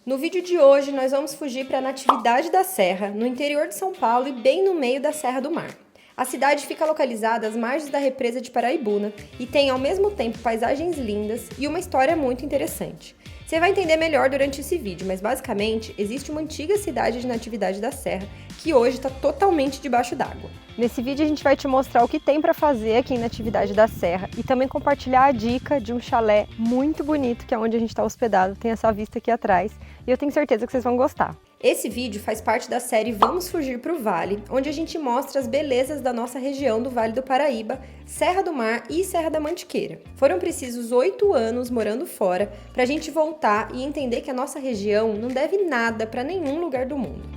No vídeo de hoje, nós vamos fugir para Natividade da Serra, no interior de São Paulo e bem no meio da Serra do Mar. A cidade fica localizada às margens da represa de Paraibuna e tem, ao mesmo tempo, paisagens lindas e uma história muito interessante. Você vai entender melhor durante esse vídeo, mas basicamente existe uma antiga cidade de Natividade da Serra que hoje está totalmente debaixo d'água. Nesse vídeo a gente vai te mostrar o que tem para fazer aqui em Natividade da Serra e também compartilhar a dica de um chalé muito bonito que é onde a gente está hospedado, tem essa vista aqui atrás e eu tenho certeza que vocês vão gostar. Esse vídeo faz parte da série Vamos Fugir para o Vale, onde a gente mostra as belezas da nossa região do Vale do Paraíba, Serra do Mar e Serra da Mantiqueira. Foram precisos 8 anos morando fora para a gente voltar e entender que a nossa região não deve nada para nenhum lugar do mundo.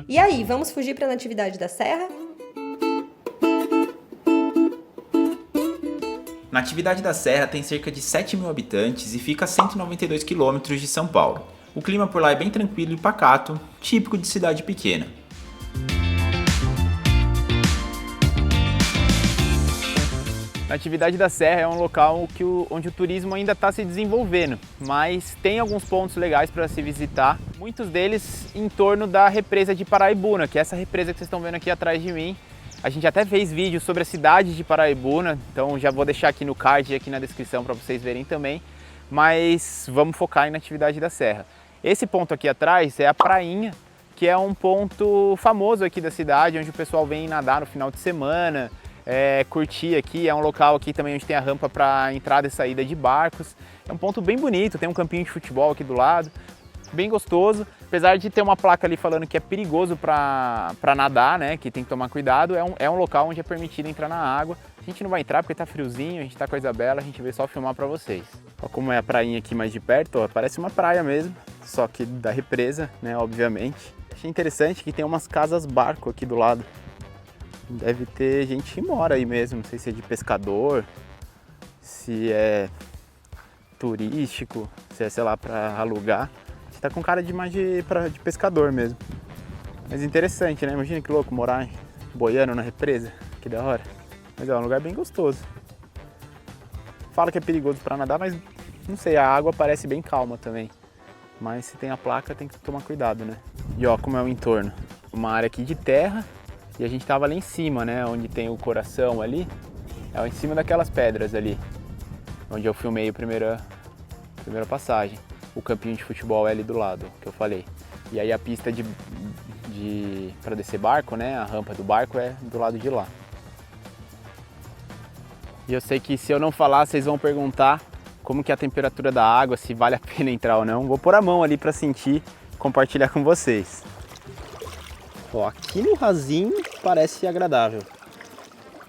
E aí, vamos fugir para a Natividade da Serra? Natividade da Serra tem cerca de 7.000 habitantes e fica a 192 km de São Paulo. O clima por lá é bem tranquilo e pacato, típico de cidade pequena. Natividade da Serra é um local onde o turismo ainda está se desenvolvendo, mas tem alguns pontos legais para se visitar, muitos deles em torno da represa de Paraibuna, que é essa represa que vocês estão vendo aqui atrás de mim. A gente até fez vídeo sobre a cidade de Paraibuna, então já vou deixar aqui no card e aqui na descrição para vocês verem também, mas vamos focar em Natividade da Serra. Esse ponto aqui atrás é a Prainha, que é um ponto famoso aqui da cidade, onde o pessoal vem nadar no final de semana, curtir aqui. É um local aqui também onde tem a rampa para entrada e saída de barcos. É um ponto bem bonito, tem um campinho de futebol aqui do lado, bem gostoso. Apesar de ter uma placa ali falando que é perigoso para nadar, né, que tem que tomar cuidado, é um local onde é permitido entrar na água. A gente não vai entrar porque tá friozinho, a gente tá com a Isabela, a gente veio só filmar para vocês. Olha como é a prainha aqui mais de perto, ó, parece uma praia mesmo, só que da represa, né, obviamente. Achei interessante que tem umas casas barco aqui do lado. Deve ter gente que mora aí mesmo, não sei se é de pescador, se é turístico, se é, sei lá, para alugar. Tá com cara de mais de pescador mesmo. Mas interessante, né? Imagina que louco morar boiando na represa. Que da hora. Mas é um lugar bem gostoso. Fala que é perigoso para nadar, mas não sei, a água parece bem calma também. Mas se tem a placa tem que tomar cuidado, né? E ó, como é o entorno. Uma área aqui de terra e a gente tava lá em cima, né? Onde tem o coração ali. É em cima daquelas pedras ali. Onde eu filmei a primeira passagem. O campinho de futebol é ali do lado, que eu falei. E aí a pista para descer barco, né? A rampa do barco é do lado de lá. E eu sei que se eu não falar, vocês vão perguntar como que é a temperatura da água, se vale a pena entrar ou não. Vou pôr a mão ali para sentir, compartilhar com vocês. Ó, aqui no rasinho parece agradável,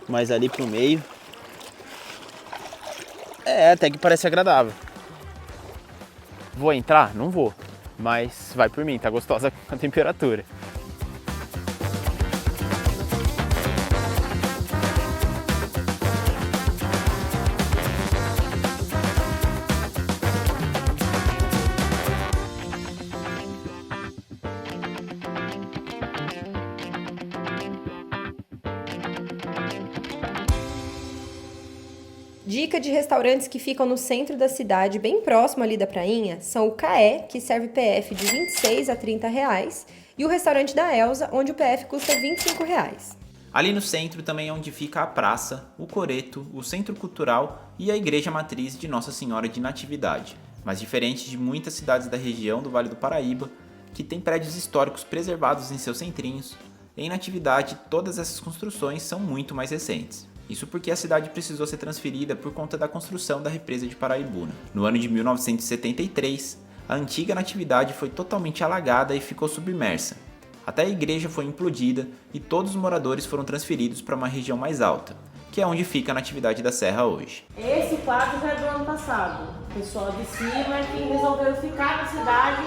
mas ali pro meio até que parece agradável. Vou entrar? Não vou, mas vai por mim, tá gostosa a temperatura. Dica de restaurantes que ficam no centro da cidade, bem próximo ali da prainha, são o Caé, que serve PF de R$26 a R$30, e o restaurante da Elza, onde o PF custa R$25. Ali no centro também é onde fica a praça, o coreto, o centro cultural e a igreja matriz de Nossa Senhora de Natividade. Mas diferente de muitas cidades da região do Vale do Paraíba, que tem prédios históricos preservados em seus centrinhos, em Natividade todas essas construções são muito mais recentes. Isso porque a cidade precisou ser transferida por conta da construção da represa de Paraibuna. No ano de 1973, a antiga Natividade foi totalmente alagada e ficou submersa. Até a igreja foi implodida e todos os moradores foram transferidos para uma região mais alta, que é onde fica a Natividade da Serra hoje. Esse quadro já é do ano passado. O pessoal de cima é que resolveu ficar na cidade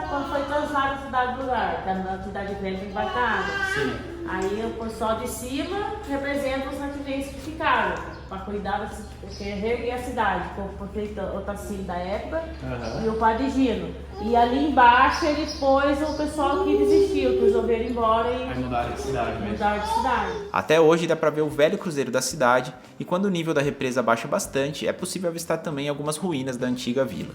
quando foi transformada a cidade do lugar, na cidade velha que embarcada. Sim. Aí o pessoal de cima representa os nativenses que ficaram. para cuidar, porque reerguer a cidade, com o prefeito Otacílio da época e o padre Gino. E ali embaixo ele pôs o pessoal que desistiu, que resolveram ir embora e Mudaram de cidade mesmo. mudar de cidade. Até hoje dá para ver o velho cruzeiro da cidade e quando o nível da represa baixa bastante, é possível avistar também algumas ruínas da antiga vila.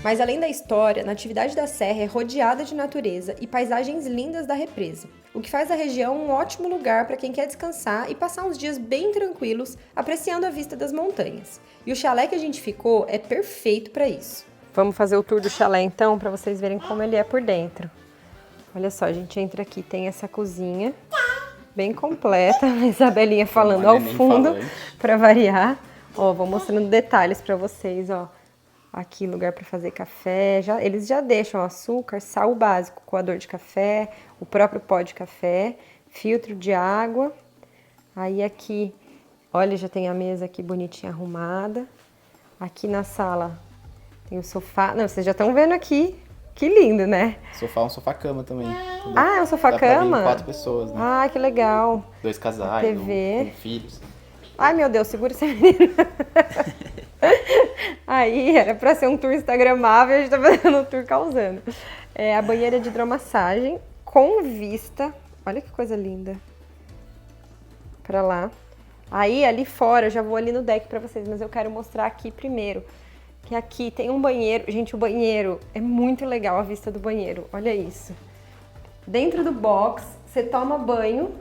Mas além da história, Natividade da Serra é rodeada de natureza e paisagens lindas da represa, o que faz a região um ótimo lugar para quem quer descansar e passar uns dias bem tranquilos, apreciando a vista das montanhas. E o chalé que a gente ficou é perfeito para isso. Vamos fazer o tour do chalé então, para vocês verem como ele é por dentro. Olha só, a gente entra aqui, tem essa cozinha bem completa, a Isabelinha falando ao fundo, para variar. Ó, vou mostrando detalhes para vocês, ó. Aqui lugar para fazer café, eles já deixam açúcar, sal básico, coador de café, o próprio pó de café, filtro de água. Aí aqui, olha, já tem a mesa aqui bonitinha arrumada. Aqui na sala tem o sofá, não, vocês já estão vendo aqui, que lindo, né? Sofá, um sofá-cama também. Ah, é um sofá-cama? 4 pessoas, né? Ah, que legal. 2 casais, TV. com filhos. Ai, meu Deus, segura esse menino. Aí, era pra ser um tour instagramável, a gente tá fazendo um tour causando. É a banheira de hidromassagem com vista. Olha que coisa linda. Pra lá. Aí, ali fora, eu já vou ali no deck pra vocês, mas eu quero mostrar aqui primeiro. Que aqui tem um banheiro. Gente, o banheiro é muito legal, a vista do banheiro. Olha isso. Dentro do box, você toma banho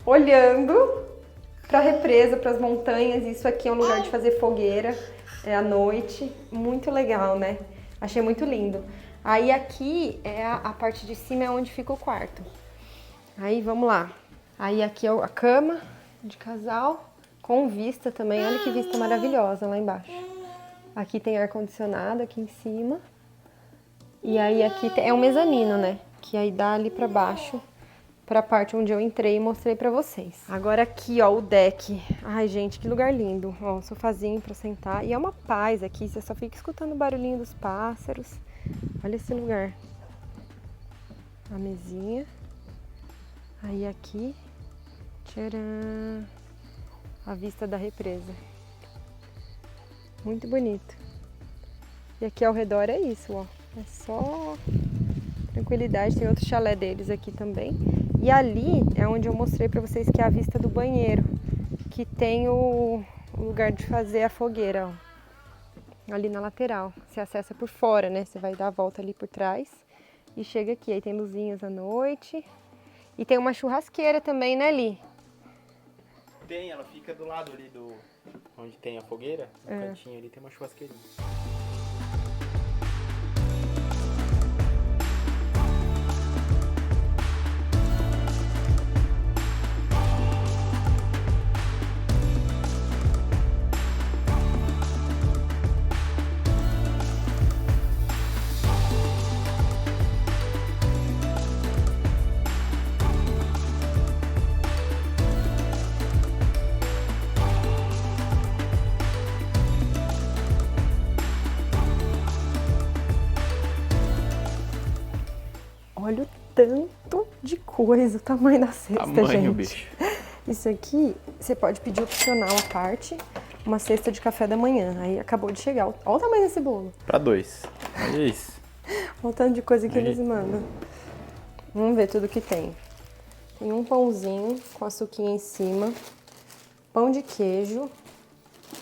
olhando para a represa, para as montanhas. Isso aqui é um lugar de fazer fogueira à noite. Muito legal, né? Achei muito lindo. Aí aqui é a parte de cima, é onde fica o quarto. Aí vamos lá. Aí aqui é a cama de casal com vista também. Olha que vista maravilhosa lá embaixo. Aqui tem ar-condicionado aqui em cima. E aí aqui é um mezanino, né? Que aí dá ali para baixo, para a parte onde eu entrei e mostrei para vocês. Agora aqui, ó, o deck. Ai, gente, que lugar lindo. Ó, um sofazinho para sentar. E é uma paz aqui, você só fica escutando o barulhinho dos pássaros. Olha esse lugar. A mesinha. Aí aqui, tcharam, a vista da represa. Muito bonito. E aqui ao redor é isso, ó. É só tranquilidade. Tem outro chalé deles aqui também. E ali é onde eu mostrei pra vocês que é a vista do banheiro. Que tem o lugar de fazer a fogueira, ó. Ali na lateral. Você acessa por fora, né? Você vai dar a volta ali por trás e chega aqui. Aí tem luzinhas à noite. E tem uma churrasqueira também, né, Li? Tem, ela fica do lado ali do... onde tem a fogueira. No cantinho ali tem uma churrasqueirinha. Olha o tanto de coisa, o tamanho da cesta, Tamanho, gente. bicho. Isso aqui, você pode pedir opcional à parte, uma cesta de café da manhã. Aí acabou de chegar. Olha o tamanho desse bolo. Pra 2. Olha isso. Olha o tanto de coisa que eles mandam. Vamos ver tudo que tem. Tem um pãozinho com açuquinha em cima, pão de queijo,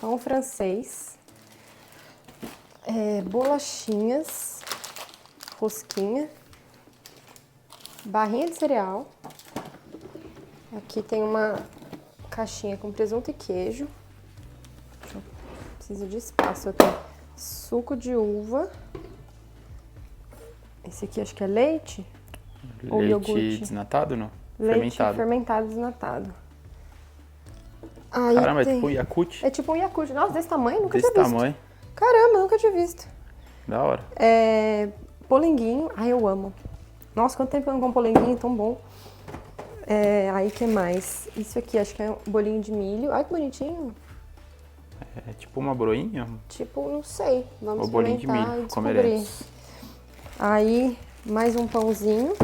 pão francês, bolachinhas, rosquinha, barrinha de cereal. Aqui tem uma caixinha com presunto e queijo. Preciso de espaço aqui. Suco de uva. Esse aqui acho que é leite. Ou Leite iogurte? desnatado, não? Leite Fermentado. fermentado desnatado. Aí Caramba, tem... é tipo um Yakult. É tipo um Yakult. Nossa, desse tamanho? Nunca Desse tinha visto. tamanho. Caramba, nunca tinha visto. Da hora. Polenguinho. Ai, eu amo. Nossa, quanto tempo eu não como polenguinho, tão bom. Aí, que mais? Isso aqui, acho que é um bolinho de milho. Ai, que bonitinho. É tipo uma broinha? Tipo, não sei. Vamos Ou bolinho de experimentar milho, e descobrir. comeremos. Aí, mais um pãozinho.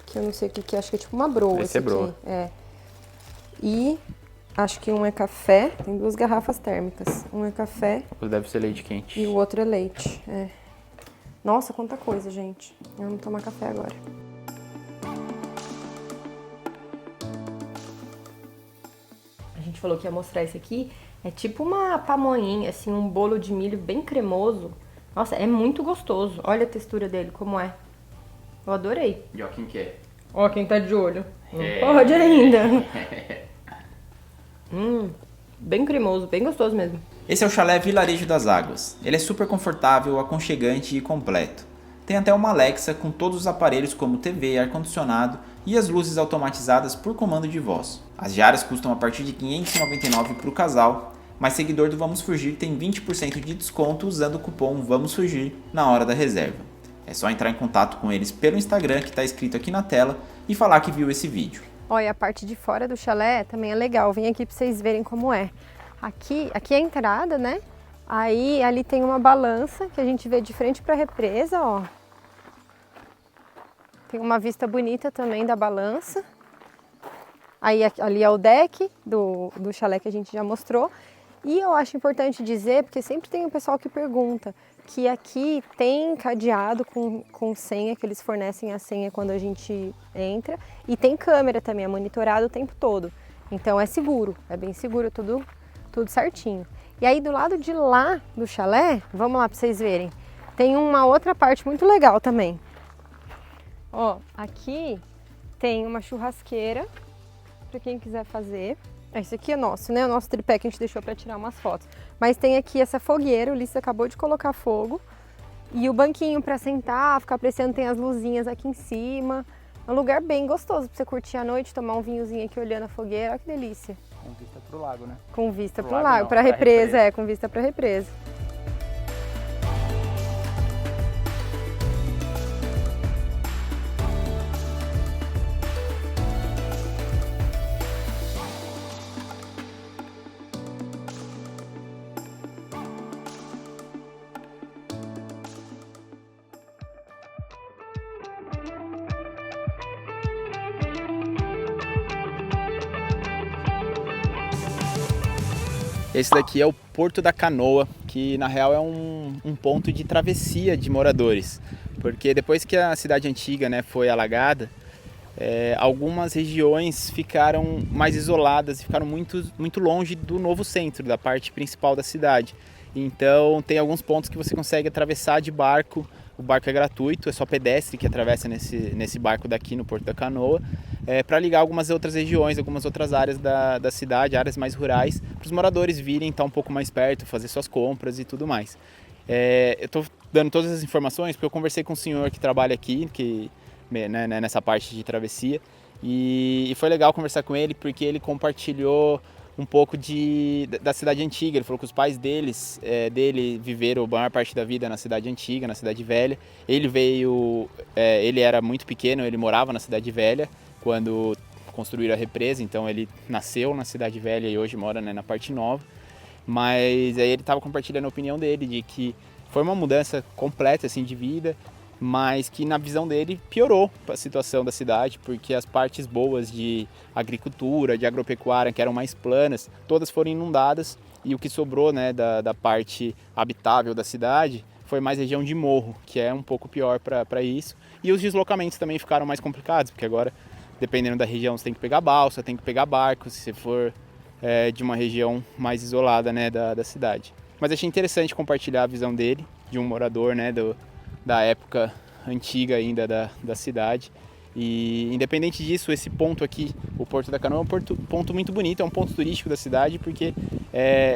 Que eu não sei o que é. Acho que é tipo uma broa. Esse é broa. Aqui. E acho que um é café. Tem 2 garrafas térmicas. Um é café Deve ser leite quente. e o outro é leite. Nossa, quanta coisa, gente. Vamos tomar café agora. A gente falou que ia mostrar esse aqui. É tipo uma pamonhinha, assim, um bolo de milho bem cremoso. Nossa, é muito gostoso. Olha a textura dele, como é. Eu adorei. E ó quem que é. Ó, quem tá de olho. Não pode ainda. Bem cremoso, bem gostoso mesmo. Esse é o chalé Vilarejo das Águas. Ele é super confortável, aconchegante e completo. Tem até uma Alexa com todos os aparelhos como TV, ar-condicionado e as luzes automatizadas por comando de voz. As diárias custam a partir de R$ 599 para o casal, mas seguidor do Vamos Fugir tem 20% de desconto usando o cupom Vamos Fugir na hora da reserva. É só entrar em contato com eles pelo Instagram que está escrito aqui na tela e falar que viu esse vídeo. Olha, a parte de fora do chalé também é legal. Vem aqui para vocês verem como é. Aqui é a entrada, né? Aí ali tem uma balança que a gente vê de frente para a represa, ó. Tem uma vista bonita também da balança. Aí ali é o deck do chalé que a gente já mostrou. E eu acho importante dizer, porque sempre tem um pessoal que pergunta, que aqui tem cadeado com senha, que eles fornecem a senha quando a gente entra. E tem câmera também, é monitorado o tempo todo. Então é seguro, é bem seguro, tudo certinho. E aí do lado de lá do chalé, vamos lá para vocês verem, tem uma outra parte muito legal também. Ó, aqui tem uma churrasqueira para quem quiser fazer. Esse aqui é nosso, né? O nosso tripé que a gente deixou para tirar umas fotos. Mas tem aqui essa fogueira, o Ulisses acabou de colocar fogo. E o banquinho para sentar, ficar apreciando, tem as luzinhas aqui em cima. É um lugar bem gostoso para você curtir à noite, tomar um vinhozinho aqui olhando a fogueira. Olha que delícia. Com vista pro lago, né? Com vista pro lago, lago, não, pra pra represa, com vista pra represa. Esse daqui é o Porto da Canoa, que na real é um ponto de travessia de moradores. Porque depois que a cidade antiga, né, foi alagada, algumas regiões ficaram mais isoladas e ficaram muito longe do novo centro, da parte principal da cidade. Então tem alguns pontos que você consegue atravessar de barco. O barco é gratuito, é só pedestre que atravessa nesse barco daqui no Porto da Canoa, para ligar algumas outras regiões, algumas outras áreas da cidade, áreas mais rurais, para os moradores virem estar um pouco mais perto, fazer suas compras e tudo mais. Eu estou dando todas as informações porque eu conversei com um senhor que trabalha aqui, né, nessa parte de travessia, e foi legal conversar com ele porque ele compartilhou um pouco da cidade antiga. Ele falou que os pais dele viveram a maior parte da vida na cidade antiga, na cidade velha. Ele era muito pequeno, ele morava na cidade velha quando construíram a represa, então ele nasceu na cidade velha e hoje mora, né, na parte nova. Mas aí ele estava compartilhando a opinião dele de que foi uma mudança completa assim, de vida, mas que na visão dele piorou a situação da cidade, porque as partes boas de agricultura, de agropecuária, que eram mais planas, todas foram inundadas, e o que sobrou, né, da parte habitável da cidade foi mais região de morro, que é um pouco pior para isso. E os deslocamentos também ficaram mais complicados, porque agora, dependendo da região, você tem que pegar balsa, tem que pegar barco, se você for de uma região mais isolada, né, da cidade. Mas achei interessante compartilhar a visão dele, de um morador, né, da época antiga ainda da cidade. E independente disso, esse ponto aqui, o Porto da Canoa, é um ponto muito bonito, é um ponto turístico da cidade, porque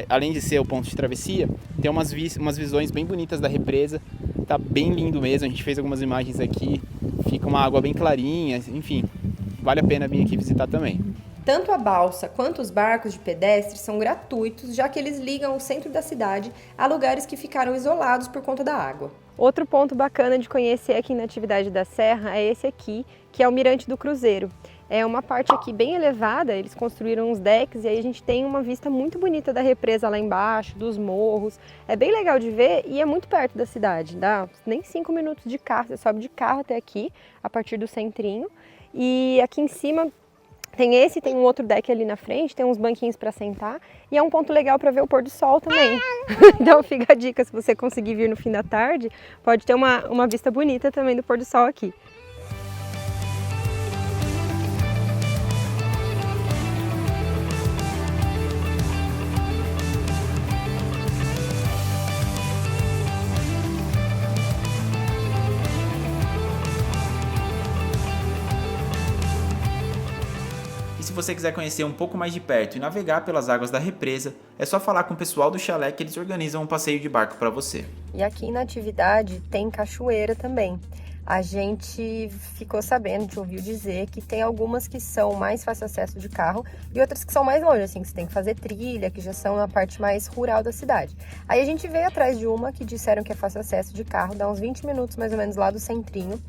além de ser o ponto de travessia, tem umas visões bem bonitas da represa, tá bem lindo mesmo. A gente fez algumas imagens aqui, fica uma água bem clarinha, enfim, vale a pena vir aqui visitar também. Tanto a balsa quanto os barcos de pedestres são gratuitos, já que eles ligam o centro da cidade a lugares que ficaram isolados por conta da água. Outro ponto bacana de conhecer aqui na Natividade da Serra é esse aqui, que é o Mirante do Cruzeiro. É uma parte aqui bem elevada, eles construíram uns decks e aí a gente tem uma vista muito bonita da represa lá embaixo, dos morros. É bem legal de ver e é muito perto da cidade, dá nem 5 minutos de carro, você sobe de carro até aqui, a partir do centrinho. E aqui em cima tem um outro deck ali na frente, tem uns banquinhos para sentar e é um ponto legal para ver o pôr do sol também. Então fica a dica, se você conseguir vir no fim da tarde, pode ter uma vista bonita também do pôr do sol aqui. Se você quiser conhecer um pouco mais de perto e navegar pelas águas da represa, é só falar com o pessoal do chalé que eles organizam um passeio de barco para você. E aqui na Natividade tem cachoeira também. A gente ficou sabendo, a gente ouviu dizer que tem algumas que são mais fácil acesso de carro e outras que são mais longe, assim, que você tem que fazer trilha, que já são na parte mais rural da cidade. Aí a gente veio atrás de uma que disseram que é fácil acesso de carro, dá uns 20 minutos mais ou menos lá do centrinho.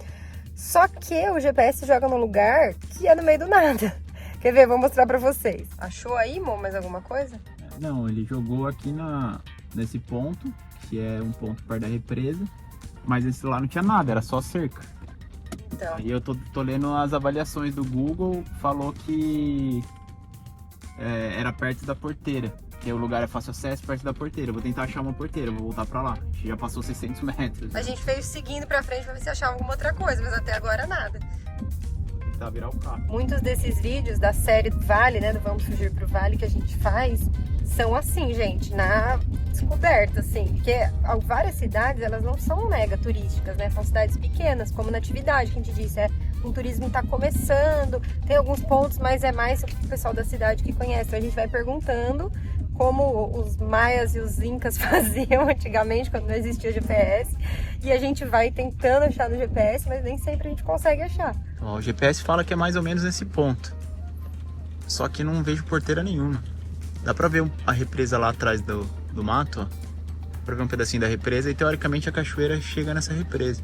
Só que o GPS joga num lugar que é no meio do nada. Quer ver? Vou mostrar pra vocês. Achou aí, Mo, mais alguma coisa? Não, ele jogou aqui nesse ponto, que é um ponto perto da represa, mas esse lá não tinha nada, era só cerca. Então. E eu tô lendo as avaliações do Google, falou que era perto da porteira, que o lugar é fácil acesso perto da porteira. Eu vou tentar achar uma porteira, vou voltar pra lá. A gente já passou 600 metros. A gente veio seguindo pra frente pra ver se achava alguma outra coisa, mas até agora nada. Tentar virar o carro. Muitos desses vídeos da série Vale, né, do Vamos Fugir pro Vale que a gente faz, são assim, gente, na descoberta, assim, porque várias cidades, elas não são mega turísticas, né, são cidades pequenas, como Natividade, que a gente disse, um turismo tá começando, tem alguns pontos, mas é mais o pessoal da cidade que conhece, então a gente vai perguntando como os maias e os incas faziam antigamente, quando não existia GPS, e a gente vai tentando achar no GPS, mas nem sempre a gente consegue achar. Ó, o GPS fala que é mais ou menos nesse ponto, só que não vejo porteira nenhuma. Dá pra ver a represa lá atrás do mato, ó. Dá pra ver um pedacinho da represa e teoricamente a cachoeira chega nessa represa.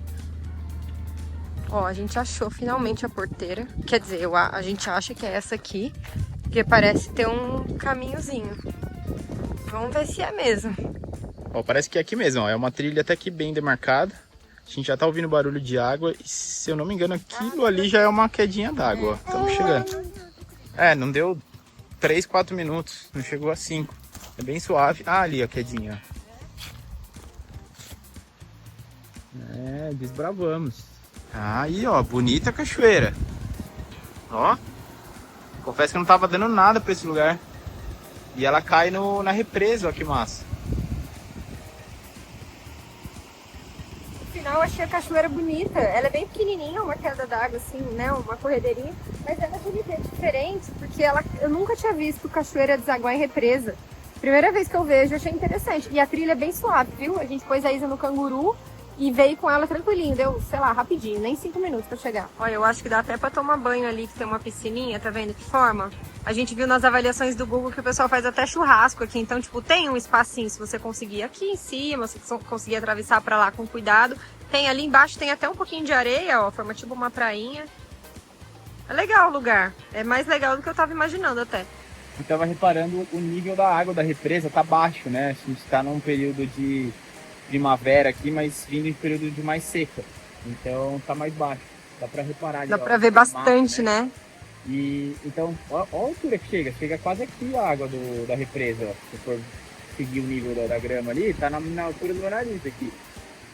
Ó, a gente achou finalmente a porteira, quer dizer, a gente acha que é essa aqui, porque parece ter um caminhozinho. Vamos ver se é mesmo. Ó, parece que é aqui mesmo, ó. É uma trilha até que bem demarcada. A gente já tá ouvindo barulho de água e, se eu não me engano, aquilo ali já é uma quedinha d'água, ó. Estamos chegando. Não deu 3, 4 minutos, não chegou a 5. É bem suave. Ah, ali a quedinha. Desbravamos. Aí, ó, bonita cachoeira. Ó, confesso que não tava dando nada pra esse lugar. E ela cai na represa, ó, que massa. No final eu achei a cachoeira bonita. Ela é bem pequenininha, uma queda d'água assim, né, uma corredeirinha. Mas ela é bonita, é diferente, porque eu nunca tinha visto cachoeira desaguar em represa. Primeira vez que eu vejo, eu achei interessante. E a trilha é bem suave, viu? A gente pôs a Isa no canguru e veio com ela tranquilinho, deu, sei lá, rapidinho, nem 5 minutos pra chegar. Olha, eu acho que dá até pra tomar banho ali, que tem uma piscininha, tá vendo que forma? A gente viu nas avaliações do Google que o pessoal faz até churrasco aqui, então, tipo, tem um espacinho, se você conseguir aqui em cima, se você conseguir atravessar pra lá com cuidado. Tem ali embaixo, tem até um pouquinho de areia, ó, forma tipo uma prainha. É legal o lugar, é mais legal do que eu tava imaginando até. Eu tava reparando o nível da água da represa tá baixo, né? A gente tá num período de primavera aqui, mas vindo em período de mais seca. Então tá mais baixo. Dá pra reparar ali. Dá pra ver bastante, né? E então, ó a altura que chega. Chega quase aqui a água da represa, ó. Se for seguir o nível da grama ali, tá na altura do meu nariz aqui.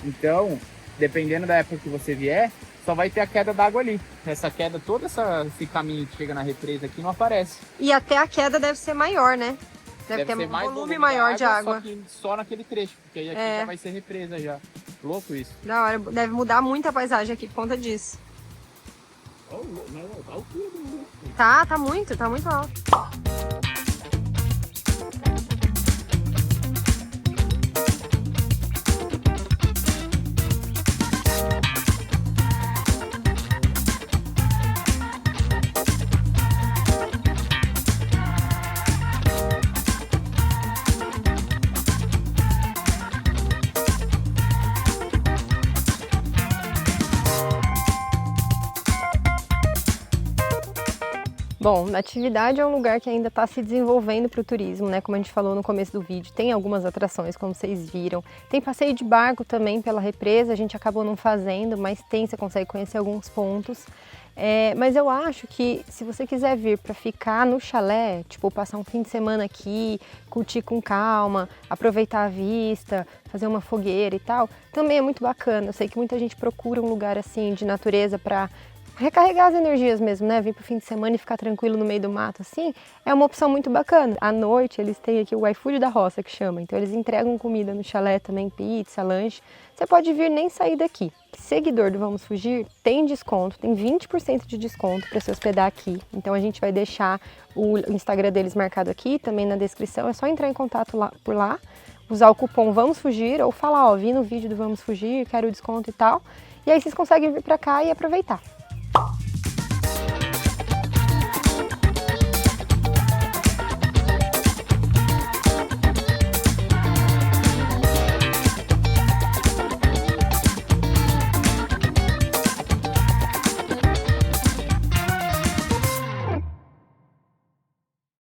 Então, dependendo da época que você vier, só vai ter a queda d'água ali. Essa queda, todo esse caminho que chega na represa aqui não aparece. E até a queda deve ser maior, né? Deve ter um volume maior de água. Só naquele trecho, porque aí aqui já vai ser represa já. Louco isso. Da hora, deve mudar muito a paisagem aqui por conta disso. Tá muito alto. Bom, Natividade é um lugar que ainda está se desenvolvendo para o turismo, né? Como a gente falou no começo do vídeo, tem algumas atrações, como vocês viram. Tem passeio de barco também pela represa, a gente acabou não fazendo, mas tem, você consegue conhecer alguns pontos. Mas eu acho que se você quiser vir para ficar no chalé, tipo passar um fim de semana aqui, curtir com calma, aproveitar a vista, fazer uma fogueira e tal, também é muito bacana. Eu sei que muita gente procura um lugar assim de natureza para recarregar as energias mesmo, né? Vir pro fim de semana e ficar tranquilo no meio do mato, assim, é uma opção muito bacana. À noite, eles têm aqui o iFood da roça, que chama. Então, eles entregam comida no chalé também, pizza, lanche. Você pode vir nem sair daqui. Seguidor do Vamos Fugir tem desconto, tem 20% de desconto para se hospedar aqui. Então, a gente vai deixar o Instagram deles marcado aqui, também na descrição. É só entrar em contato por lá, usar o cupom Vamos Fugir ou falar, ó, vi no vídeo do Vamos Fugir, quero o desconto e tal. E aí, vocês conseguem vir para cá e aproveitar.